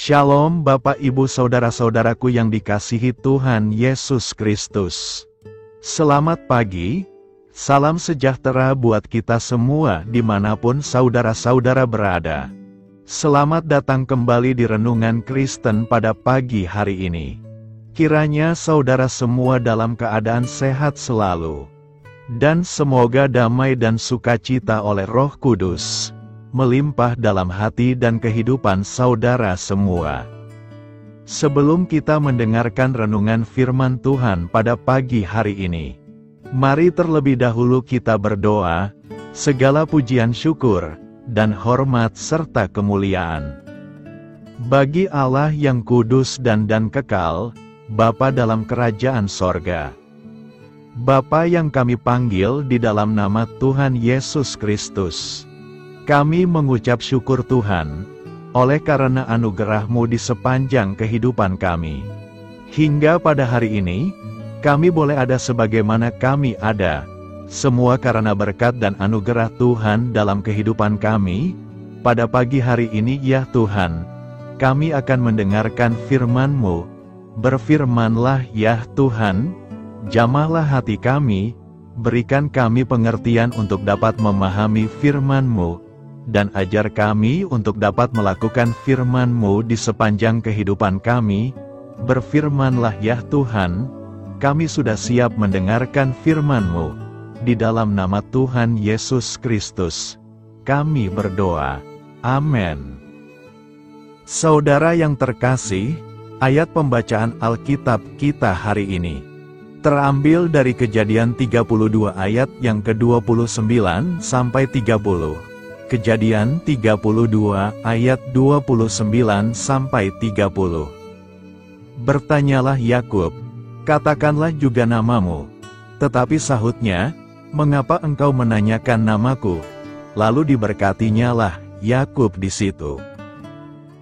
Shalom Bapak Ibu Saudara-saudaraku yang dikasihi Tuhan Yesus Kristus. Selamat pagi, salam sejahtera buat kita semua dimanapun saudara-saudara berada. Selamat datang kembali di Renungan Kristen pada pagi hari ini. Kiranya saudara semua dalam keadaan sehat selalu. Dan semoga damai dan sukacita oleh Roh Kudus melimpah dalam hati dan kehidupan saudara semua. Sebelum kita mendengarkan renungan firman Tuhan pada pagi hari ini, mari terlebih dahulu kita berdoa. Segala pujian syukur dan hormat serta kemuliaan bagi Allah yang kudus dan kekal, Bapa dalam kerajaan sorga. Bapa yang kami panggil di dalam nama Tuhan Yesus Kristus. Kami mengucap syukur Tuhan, oleh karena anugerah-Mu di sepanjang kehidupan kami. Hingga pada hari ini, kami boleh ada sebagaimana kami ada, semua karena berkat dan anugerah Tuhan dalam kehidupan kami. Pada pagi hari ini ya Tuhan, kami akan mendengarkan firman-Mu. Berfirmanlah ya Tuhan, jamahlah hati kami, berikan kami pengertian untuk dapat memahami firman-Mu, dan ajar kami untuk dapat melakukan firman-Mu di sepanjang kehidupan kami. Berfirmanlah ya Tuhan, kami sudah siap mendengarkan firman-Mu. Di dalam nama Tuhan Yesus Kristus, kami berdoa. Amin. Saudara yang terkasih, ayat pembacaan Alkitab kita hari ini terambil dari Kejadian 32 ayat yang ke-29 sampai 30. Kejadian 32 ayat 29 sampai 30. Bertanyalah Yakub, katakanlah juga namamu. Tetapi sahutnya, mengapa engkau menanyakan namaku? Lalu diberkatinya lah Yakub di situ.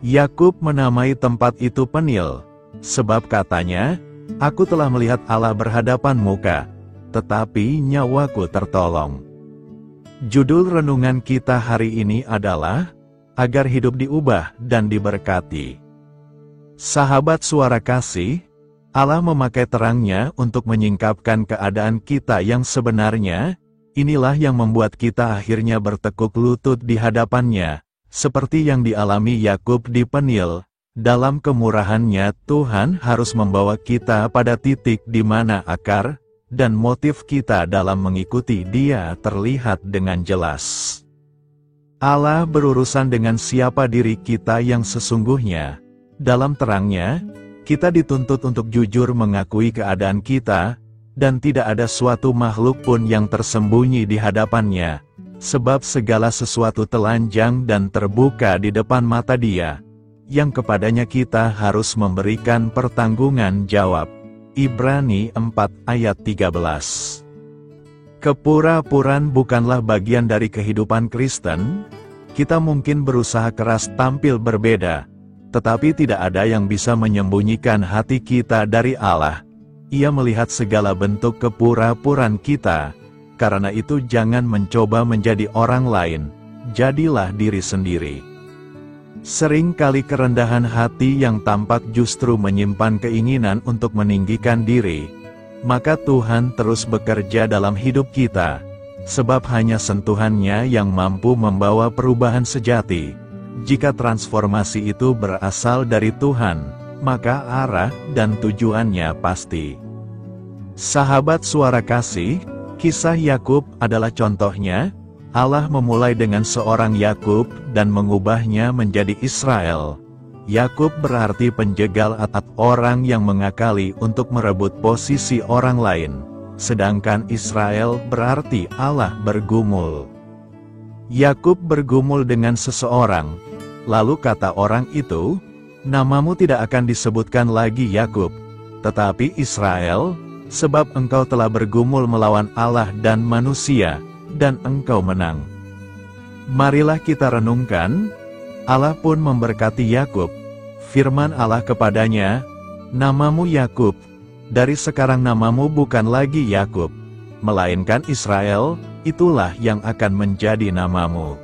Yakub menamai tempat itu Penil, sebab katanya, aku telah melihat Allah berhadapan muka, tetapi nyawaku tertolong. Judul renungan kita hari ini adalah, agar hidup diubah dan diberkati. Sahabat suara kasih, Allah memakai terangnya untuk menyingkapkan keadaan kita yang sebenarnya. Inilah yang membuat kita akhirnya bertekuk lutut di hadapannya, seperti yang dialami Yakub di Penil. Dalam kemurahannya Tuhan harus membawa kita pada titik di mana akar dan motif kita dalam mengikuti Dia terlihat dengan jelas. Allah berurusan dengan siapa diri kita yang sesungguhnya. Dalam terangnya, kita dituntut untuk jujur mengakui keadaan kita, dan tidak ada suatu makhluk pun yang tersembunyi di hadapannya, sebab segala sesuatu telanjang dan terbuka di depan mata Dia, yang kepadanya kita harus memberikan pertanggungan jawab. Ibrani 4 ayat 13. Kepura-puraan bukanlah bagian dari kehidupan Kristen. Kita mungkin berusaha keras tampil berbeda, tetapi tidak ada yang bisa menyembunyikan hati kita dari Allah. Ia melihat segala bentuk kepura-puraan kita. Karena itu jangan mencoba menjadi orang lain, jadilah diri sendiri. Sering kali kerendahan hati yang tampak justru menyimpan keinginan untuk meninggikan diri. Maka Tuhan terus bekerja dalam hidup kita, sebab hanya sentuhannya yang mampu membawa perubahan sejati. Jika transformasi itu berasal dari Tuhan, maka arah dan tujuannya pasti. Sahabat suara kasih, kisah Yakub adalah contohnya. Allah memulai dengan seorang Yakub dan mengubahnya menjadi Israel. Yakub berarti penjegal atau orang yang mengakali untuk merebut posisi orang lain, sedangkan Israel berarti Allah bergumul. Yakub bergumul dengan seseorang, lalu kata orang itu, namamu tidak akan disebutkan lagi Yakub, tetapi Israel, sebab engkau telah bergumul melawan Allah dan manusia, dan engkau menang. Marilah kita renungkan, Allah pun memberkati Yakub. Firman Allah kepadanya, namamu Yakub, dari sekarang namamu bukan lagi Yakub, melainkan Israel, itulah yang akan menjadi namamu.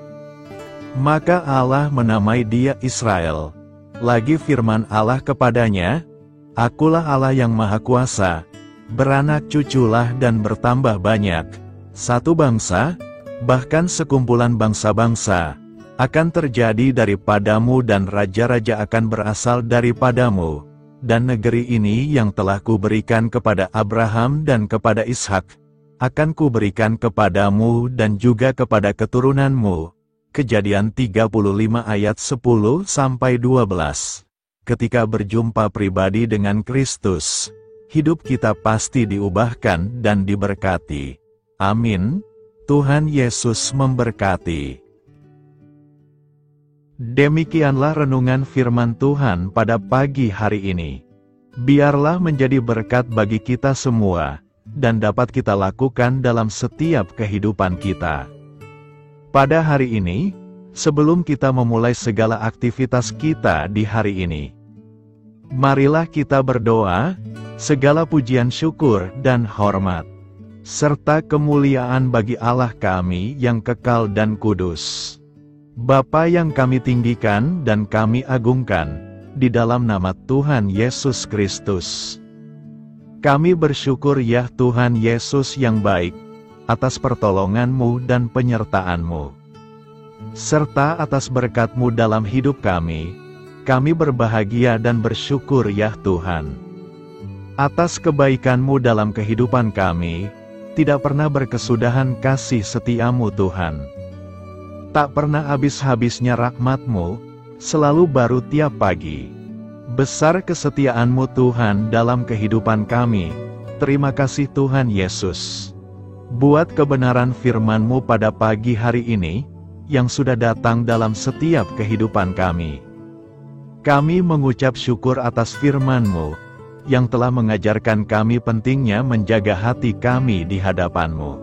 Maka Allah menamai dia Israel. Lagi firman Allah kepadanya, "Akulah Allah yang Maha Kuasa, beranak cuculah dan bertambah banyak. Satu bangsa, bahkan sekumpulan bangsa-bangsa, akan terjadi daripadamu dan raja-raja akan berasal daripadamu. Dan negeri ini yang telah kuberikan kepada Abraham dan kepada Ishak, akan kuberikan kepadamu dan juga kepada keturunanmu." Kejadian 35 ayat 10-12. Ketika berjumpa pribadi dengan Kristus, hidup kita pasti diubahkan dan diberkati. Amin. Tuhan Yesus memberkati. Demikianlah renungan firman Tuhan pada pagi hari ini. Biarlah menjadi berkat bagi kita semua, dan dapat kita lakukan dalam setiap kehidupan kita. Pada hari ini, sebelum kita memulai segala aktivitas kita di hari ini, marilah kita berdoa, segala pujian syukur dan hormat, serta kemuliaan bagi Allah kami yang kekal dan kudus. Bapa yang kami tinggikan dan kami agungkan, di dalam nama Tuhan Yesus Kristus. Kami bersyukur ya Tuhan Yesus yang baik, atas pertolongan-Mu dan penyertaan-Mu, serta atas berkat-Mu dalam hidup kami. Kami berbahagia dan bersyukur ya Tuhan. Atas kebaikan-Mu dalam kehidupan kami, tidak pernah berkesudahan kasih setia-Mu Tuhan. Tak pernah habis-habisnya rahmat-Mu, selalu baru tiap pagi. Besar kesetiaan-Mu Tuhan dalam kehidupan kami. Terima kasih Tuhan Yesus. Buat kebenaran firman-Mu pada pagi hari ini, yang sudah datang dalam setiap kehidupan kami. Kami mengucap syukur atas firman-Mu, yang telah mengajarkan kami pentingnya menjaga hati kami di hadapan-Mu.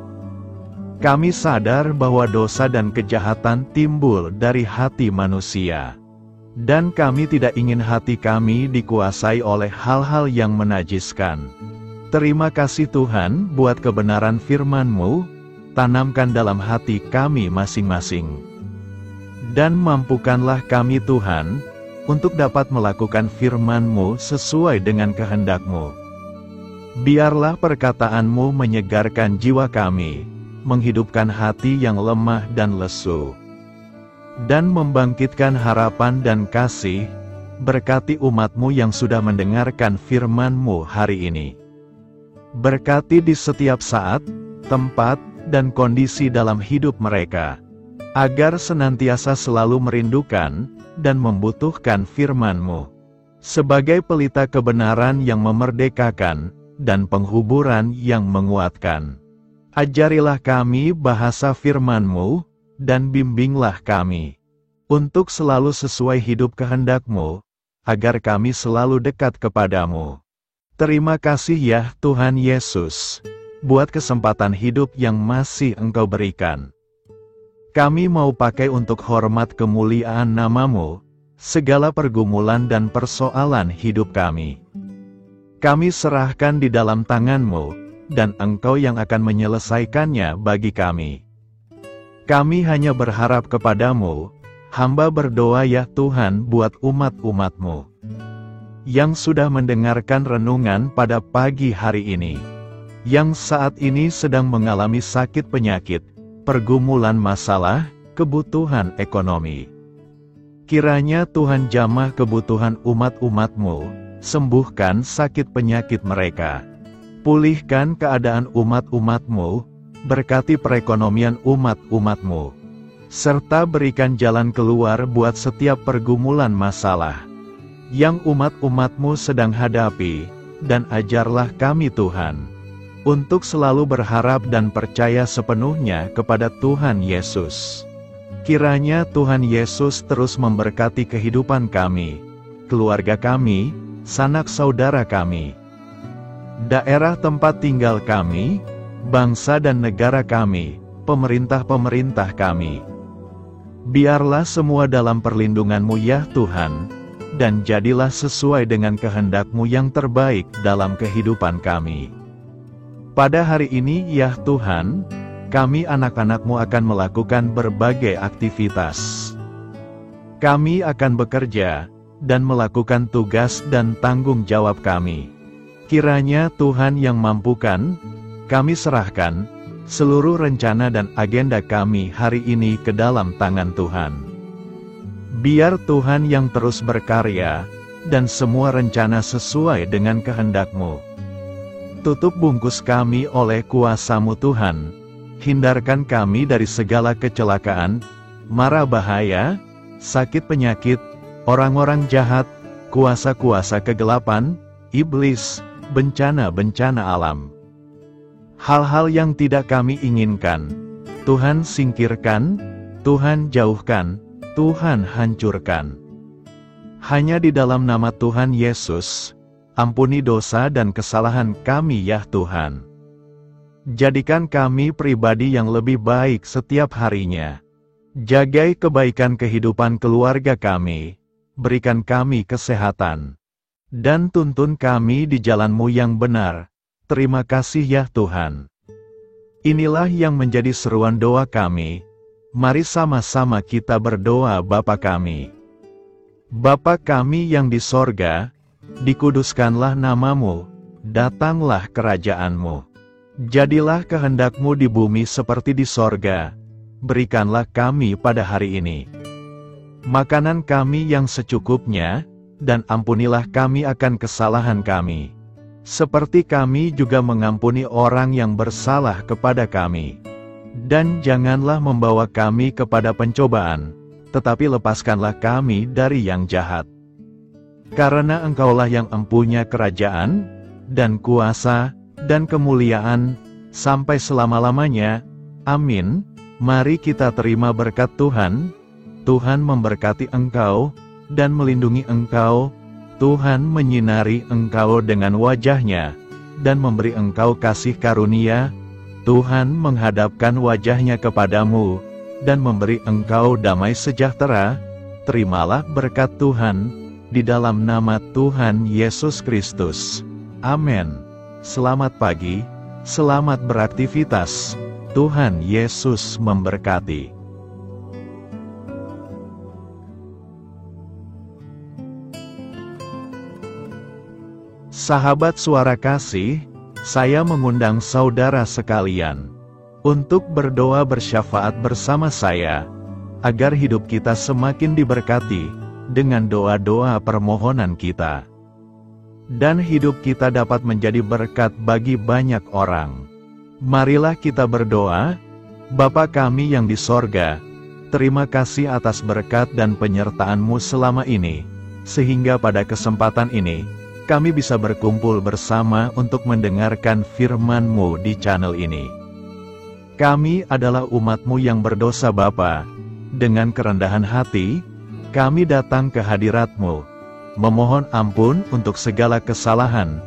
Kami sadar bahwa dosa dan kejahatan timbul dari hati manusia. Dan kami tidak ingin hati kami dikuasai oleh hal-hal yang menajiskan. Terima kasih Tuhan buat kebenaran firman-Mu, tanamkan dalam hati kami masing-masing. Dan mampukanlah kami Tuhan, untuk dapat melakukan firman-Mu sesuai dengan kehendak-Mu. Biarlah perkataan-Mu menyegarkan jiwa kami, menghidupkan hati yang lemah dan lesu, dan membangkitkan harapan dan kasih. Berkati umat-Mu yang sudah mendengarkan firman-Mu hari ini. Berkati di setiap saat, tempat, dan kondisi dalam hidup mereka, agar senantiasa selalu merindukan dan membutuhkan firman-Mu, sebagai pelita kebenaran yang memerdekakan, dan penghuburan yang menguatkan. Ajarilah kami bahasa firman-Mu, dan bimbinglah kami, untuk selalu sesuai hidup kehendak-Mu, agar kami selalu dekat kepadamu. Terima kasih ya Tuhan Yesus, buat kesempatan hidup yang masih Engkau berikan. Kami mau pakai untuk hormat kemuliaan nama-Mu, segala pergumulan dan persoalan hidup kami. Kami serahkan di dalam tangan-Mu, dan Engkau yang akan menyelesaikannya bagi kami. Kami hanya berharap kepadamu. Hamba berdoa ya Tuhan buat umat-umat-Mu, yang sudah mendengarkan renungan pada pagi hari ini, yang saat ini sedang mengalami sakit penyakit, pergumulan masalah, kebutuhan ekonomi. Kiranya Tuhan jamah kebutuhan umat-umat-Mu, sembuhkan sakit penyakit mereka. Pulihkan keadaan umat-umat-Mu, berkati perekonomian umat-umat-Mu, serta berikan jalan keluar buat setiap pergumulan masalah yang umat-umat-Mu sedang hadapi, dan ajarlah kami Tuhan, untuk selalu berharap dan percaya sepenuhnya kepada Tuhan Yesus. Kiranya Tuhan Yesus terus memberkati kehidupan kami, keluarga kami, sanak saudara kami, daerah tempat tinggal kami, bangsa dan negara kami, pemerintah-pemerintah kami. Biarlah semua dalam perlindungan-Mu ya Tuhan, dan jadilah sesuai dengan kehendak-Mu yang terbaik dalam kehidupan kami. Pada hari ini ya Tuhan, kami anak-anak-Mu akan melakukan berbagai aktivitas. Kami akan bekerja, dan melakukan tugas dan tanggung jawab kami. Kiranya Tuhan yang mampukan, kami serahkan seluruh rencana dan agenda kami hari ini ke dalam tangan Tuhan. Biar Tuhan yang terus berkarya, dan semua rencana sesuai dengan kehendak-Mu. Tutup bungkus kami oleh kuasa-Mu Tuhan, hindarkan kami dari segala kecelakaan, mara bahaya, sakit penyakit, orang-orang jahat, kuasa-kuasa kegelapan, iblis, bencana-bencana alam. Hal-hal yang tidak kami inginkan, Tuhan singkirkan, Tuhan jauhkan, Tuhan hancurkan. Hanya di dalam nama Tuhan Yesus, ampuni dosa dan kesalahan kami ya Tuhan. Jadikan kami pribadi yang lebih baik setiap harinya. Jagai kebaikan kehidupan keluarga kami, berikan kami kesehatan, dan tuntun kami di jalan-Mu yang benar. Terima kasih ya Tuhan. Inilah yang menjadi seruan doa kami. Mari sama-sama kita berdoa. Bapa kami. Bapa kami yang di sorga, dikuduskanlah nama-Mu, datanglah kerajaan-Mu. Jadilah kehendak-Mu di bumi seperti di sorga. Berikanlah kami pada hari ini makanan kami yang secukupnya, dan ampunilah kami akan kesalahan kami, seperti kami juga mengampuni orang yang bersalah kepada kami. Dan janganlah membawa kami kepada pencobaan, tetapi lepaskanlah kami dari yang jahat. Karena Engkaulah yang empunya kerajaan, dan kuasa, dan kemuliaan, sampai selama-lamanya. Amin. Mari kita terima berkat Tuhan. Tuhan memberkati engkau, dan melindungi engkau. Tuhan menyinari engkau dengan wajah-Nya, dan memberi engkau kasih karunia. Tuhan menghadapkan wajah-Nya kepadamu, dan memberi engkau damai sejahtera. Terimalah berkat Tuhan, di dalam nama Tuhan Yesus Kristus. Amin. Selamat pagi, selamat beraktivitas. Tuhan Yesus memberkati. Sahabat Suara Kasih, saya mengundang saudara sekalian untuk berdoa bersyafaat bersama saya, agar hidup kita semakin diberkati dengan doa-doa permohonan kita, dan hidup kita dapat menjadi berkat bagi banyak orang. Marilah kita berdoa. Bapa kami yang di sorga, terima kasih atas berkat dan penyertaan-Mu selama ini, sehingga pada kesempatan ini, kami bisa berkumpul bersama untuk mendengarkan firman-Mu di channel ini. Kami adalah umat-Mu yang berdosa Bapa. Dengan kerendahan hati, kami datang ke hadirat-Mu, memohon ampun untuk segala kesalahan,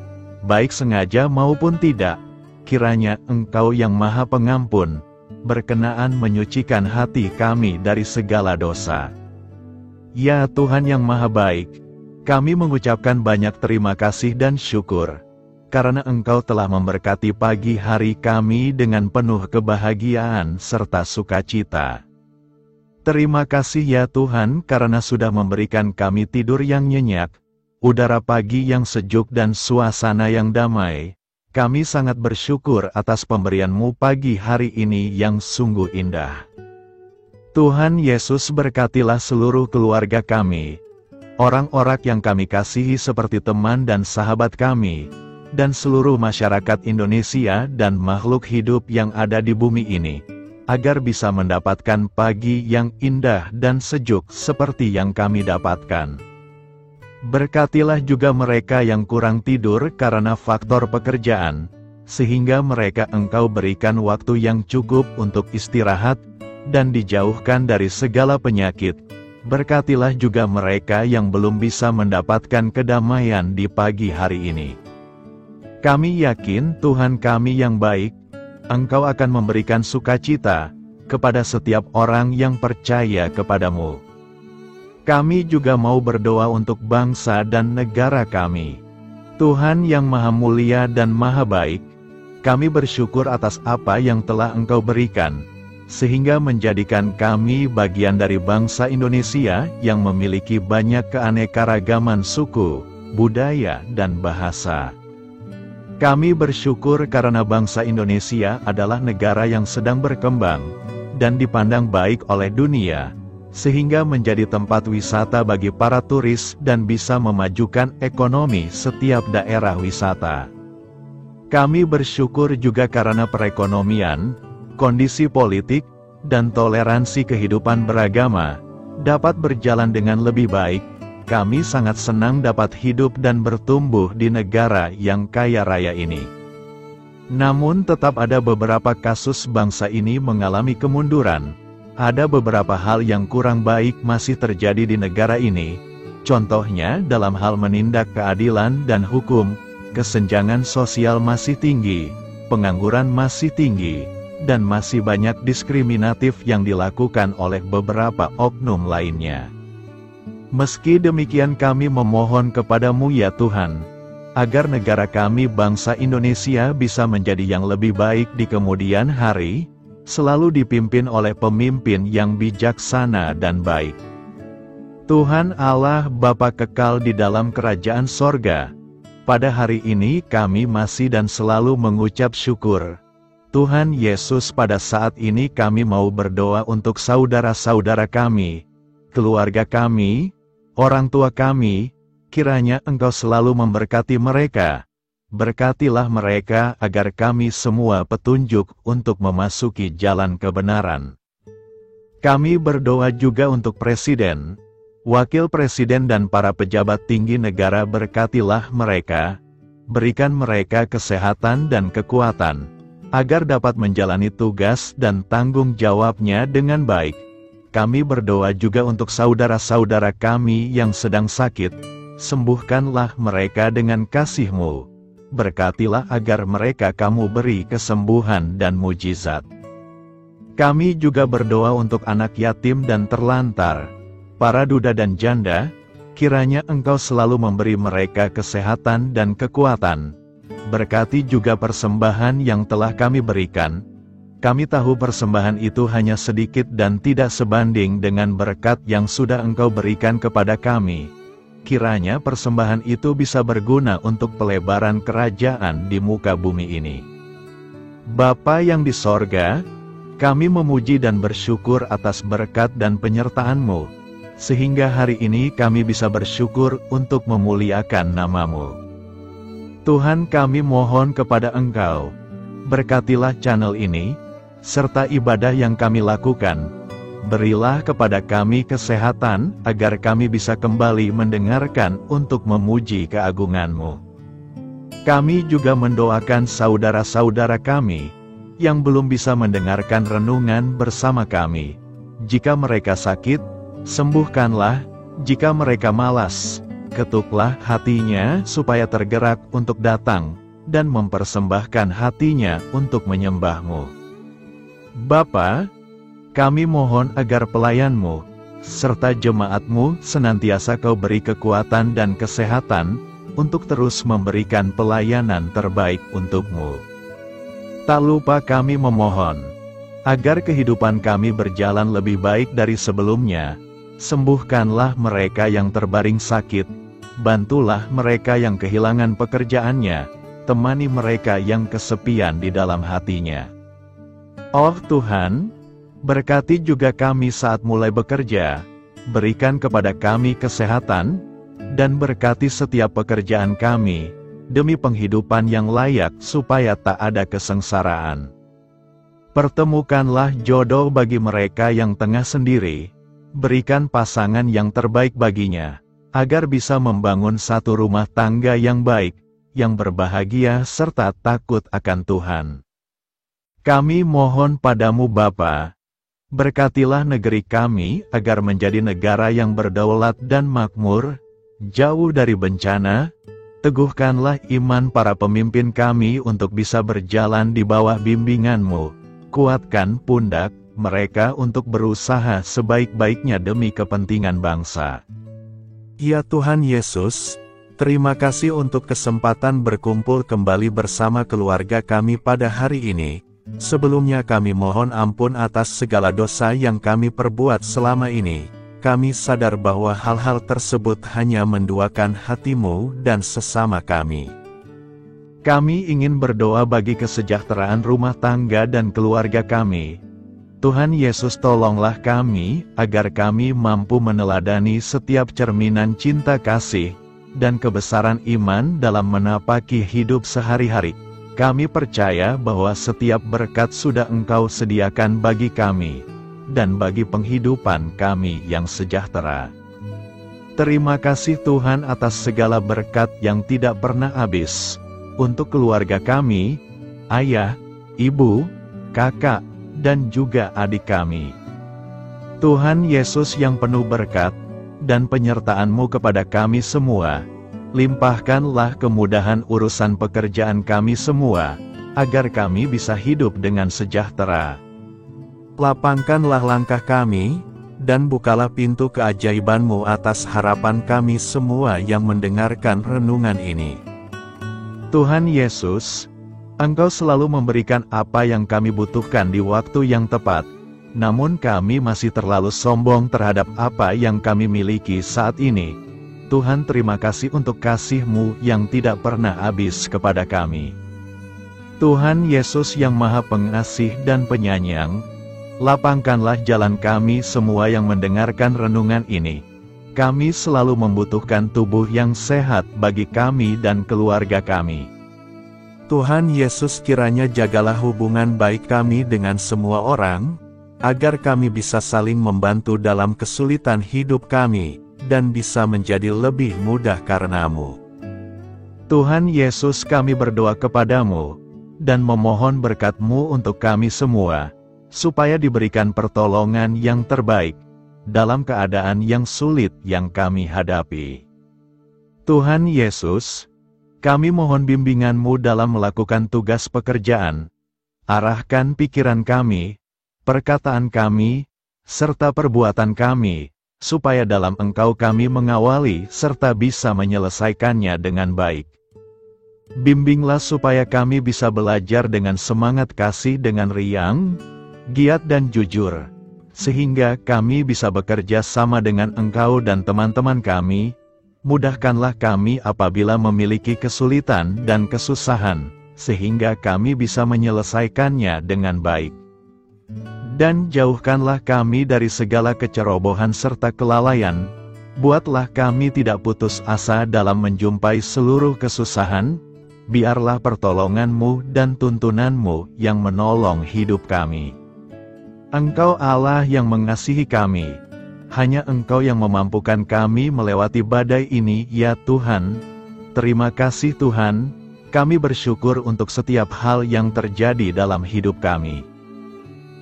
baik sengaja maupun tidak. Kiranya Engkau yang Maha Pengampun, berkenaan menyucikan hati kami dari segala dosa. Ya Tuhan yang Maha Baik, kami mengucapkan banyak terima kasih dan syukur, karena Engkau telah memberkati pagi hari kami dengan penuh kebahagiaan serta sukacita. Terima kasih ya Tuhan karena sudah memberikan kami tidur yang nyenyak, udara pagi yang sejuk dan suasana yang damai. Kami sangat bersyukur atas pemberian-Mu pagi hari ini yang sungguh indah. Tuhan Yesus berkatilah seluruh keluarga kami, orang-orang yang kami kasihi seperti teman dan sahabat kami, dan seluruh masyarakat Indonesia dan makhluk hidup yang ada di bumi ini, agar bisa mendapatkan pagi yang indah dan sejuk seperti yang kami dapatkan. Berkatilah juga mereka yang kurang tidur karena faktor pekerjaan, sehingga mereka Engkau berikan waktu yang cukup untuk istirahat, dan dijauhkan dari segala penyakit. Berkatilah juga mereka yang belum bisa mendapatkan kedamaian di pagi hari ini. Kami yakin Tuhan kami yang baik, Engkau akan memberikan sukacita kepada setiap orang yang percaya kepadamu. Kami juga mau berdoa untuk bangsa dan negara kami. Tuhan yang Maha Mulia dan Maha Baik, kami bersyukur atas apa yang telah Engkau berikan, sehingga menjadikan kami bagian dari bangsa Indonesia yang memiliki banyak keanekaragaman suku, budaya, dan bahasa. Kami bersyukur karena bangsa Indonesia adalah negara yang sedang berkembang dan dipandang baik oleh dunia, sehingga menjadi tempat wisata bagi para turis dan bisa memajukan ekonomi setiap daerah wisata. Kami bersyukur juga karena perekonomian, kondisi politik, dan toleransi kehidupan beragama dapat berjalan dengan lebih baik. Kami sangat senang dapat hidup dan bertumbuh di negara yang kaya raya ini. Namun tetap ada beberapa kasus bangsa ini mengalami kemunduran. Ada beberapa hal yang kurang baik masih terjadi di negara ini. Contohnya dalam hal menindak keadilan dan hukum, kesenjangan sosial masih tinggi, pengangguran masih tinggi, dan masih banyak diskriminatif yang dilakukan oleh beberapa oknum lainnya. Meski demikian kami memohon kepadamu ya Tuhan, agar negara kami bangsa Indonesia bisa menjadi yang lebih baik di kemudian hari, selalu dipimpin oleh pemimpin yang bijaksana dan baik. Tuhan Allah Bapa kekal di dalam kerajaan sorga, pada hari ini kami masih dan selalu mengucap syukur. Tuhan Yesus, pada saat ini kami mau berdoa untuk saudara-saudara kami, keluarga kami, orang tua kami, kiranya Engkau selalu memberkati mereka. Berkatilah mereka agar kami semua petunjuk untuk memasuki jalan kebenaran. Kami berdoa juga untuk Presiden, Wakil Presiden dan para pejabat tinggi negara. Berkatilah mereka, berikan mereka kesehatan dan kekuatan, agar dapat menjalani tugas dan tanggung jawabnya dengan baik. Kami berdoa juga untuk saudara-saudara kami yang sedang sakit, sembuhkanlah mereka dengan kasih-Mu. Berkatilah agar mereka Kamu beri kesembuhan dan mujizat. Kami juga berdoa untuk anak yatim dan terlantar, para duda dan janda, kiranya Engkau selalu memberi mereka kesehatan dan kekuatan. Berkati juga persembahan yang telah kami berikan. Kami tahu persembahan itu hanya sedikit dan tidak sebanding dengan berkat yang sudah Engkau berikan kepada kami. Kiranya persembahan itu bisa berguna untuk pelebaran kerajaan di muka bumi ini. Bapa yang di sorga, kami memuji dan bersyukur atas berkat dan penyertaan-Mu, sehingga hari ini kami bisa bersyukur untuk memuliakan nama-Mu. Tuhan, kami mohon kepada Engkau, berkatilah channel ini, serta ibadah yang kami lakukan. Berilah kepada kami kesehatan, agar kami bisa kembali mendengarkan untuk memuji keagungan-Mu. Kami juga mendoakan saudara-saudara kami, yang belum bisa mendengarkan renungan bersama kami. Jika mereka sakit, sembuhkanlah. Jika mereka malas, ketuklah hatinya supaya tergerak untuk datang, dan mempersembahkan hatinya untuk menyembah-Mu. Bapa, kami mohon agar pelayan-Mu, serta jemaat-Mu senantiasa Kau beri kekuatan dan kesehatan, untuk terus memberikan pelayanan terbaik untuk-Mu. Tak lupa kami memohon, agar kehidupan kami berjalan lebih baik dari sebelumnya. Sembuhkanlah mereka yang terbaring sakit, bantulah mereka yang kehilangan pekerjaannya, temani mereka yang kesepian di dalam hatinya. Oh Tuhan, berkati juga kami saat mulai bekerja, berikan kepada kami kesehatan, dan berkati setiap pekerjaan kami, demi penghidupan yang layak supaya tak ada kesengsaraan. Pertemukanlah jodoh bagi mereka yang tengah sendiri, berikan pasangan yang terbaik baginya, agar bisa membangun satu rumah tangga yang baik, yang berbahagia serta takut akan Tuhan. Kami mohon padamu Bapa, berkatilah negeri kami agar menjadi negara yang berdaulat dan makmur, jauh dari bencana. Teguhkanlah iman para pemimpin kami untuk bisa berjalan di bawah bimbingan-Mu. Kuatkan pundak mereka untuk berusaha sebaik-baiknya demi kepentingan bangsa. Ya Tuhan Yesus, terima kasih untuk kesempatan berkumpul kembali bersama keluarga kami pada hari ini. Sebelumnya kami mohon ampun atas segala dosa yang kami perbuat selama ini. Kami sadar bahwa hal-hal tersebut hanya menduakan hati-Mu dan sesama kami. Kami ingin berdoa bagi kesejahteraan rumah tangga dan keluarga kami. Tuhan Yesus, tolonglah kami, agar kami mampu meneladani setiap cerminan cinta kasih dan kebesaran iman dalam menapaki hidup sehari-hari. Kami percaya bahwa setiap berkat sudah Engkau sediakan bagi kami, dan bagi penghidupan kami yang sejahtera. Terima kasih Tuhan atas segala berkat yang tidak pernah habis, untuk keluarga kami, ayah, ibu, kakak, dan juga adik kami. Tuhan Yesus yang penuh berkat, dan penyertaan-Mu kepada kami semua, limpahkanlah kemudahan urusan pekerjaan kami semua, agar kami bisa hidup dengan sejahtera. Lapangkanlah langkah kami, dan bukalah pintu keajaiban-Mu atas harapan kami semua yang mendengarkan renungan ini. Tuhan Yesus, Engkau selalu memberikan apa yang kami butuhkan di waktu yang tepat, namun kami masih terlalu sombong terhadap apa yang kami miliki saat ini. Tuhan, terima kasih untuk kasih-Mu yang tidak pernah habis kepada kami. Tuhan Yesus yang Maha Pengasih dan Penyayang, lapangkanlah jalan kami semua yang mendengarkan renungan ini. Kami selalu membutuhkan tubuh yang sehat bagi kami dan keluarga kami. Tuhan Yesus, kiranya jagalah hubungan baik kami dengan semua orang, agar kami bisa saling membantu dalam kesulitan hidup kami, dan bisa menjadi lebih mudah karena-Mu. Tuhan Yesus, kami berdoa kepada-Mu, dan memohon berkat-Mu untuk kami semua, supaya diberikan pertolongan yang terbaik, dalam keadaan yang sulit yang kami hadapi. Tuhan Yesus, kami mohon bimbingan-Mu dalam melakukan tugas pekerjaan. Arahkan pikiran kami, perkataan kami, serta perbuatan kami, supaya dalam Engkau kami mengawali serta bisa menyelesaikannya dengan baik. Bimbinglah supaya kami bisa belajar dengan semangat kasih dengan riang, giat dan jujur, sehingga kami bisa bekerja sama dengan Engkau dan teman-teman kami. Mudahkanlah kami apabila memiliki kesulitan dan kesusahan, sehingga kami bisa menyelesaikannya dengan baik. Dan jauhkanlah kami dari segala kecerobohan serta kelalaian. Buatlah kami tidak putus asa dalam menjumpai seluruh kesusahan. Biarlah pertolongan-Mu dan tuntunan-Mu yang menolong hidup kami. Engkau Allah yang mengasihi kami. Hanya Engkau yang memampukan kami melewati badai ini, ya Tuhan. Terima kasih Tuhan. Kami bersyukur untuk setiap hal yang terjadi dalam hidup kami.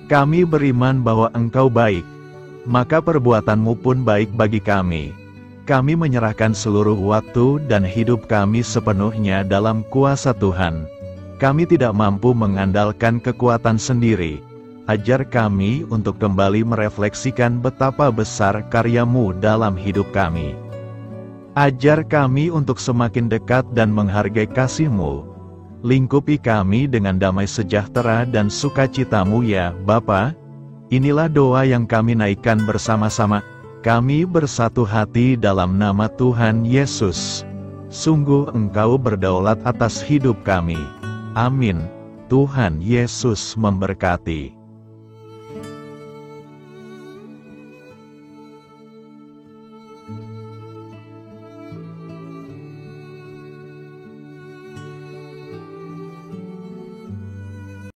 Kami beriman bahwa Engkau baik, maka perbuatan-Mu pun baik bagi kami. Kami menyerahkan seluruh waktu dan hidup kami sepenuhnya dalam kuasa Tuhan. Kami tidak mampu mengandalkan kekuatan sendiri. Ajar kami untuk kembali merefleksikan betapa besar karya-Mu dalam hidup kami. Ajar kami untuk semakin dekat dan menghargai kasih-Mu. Lingkupi kami dengan damai sejahtera dan sukacita-Mu ya Bapa. Inilah doa yang kami naikkan bersama-sama. Kami bersatu hati dalam nama Tuhan Yesus. Sungguh Engkau berdaulat atas hidup kami. Amin. Tuhan Yesus memberkati.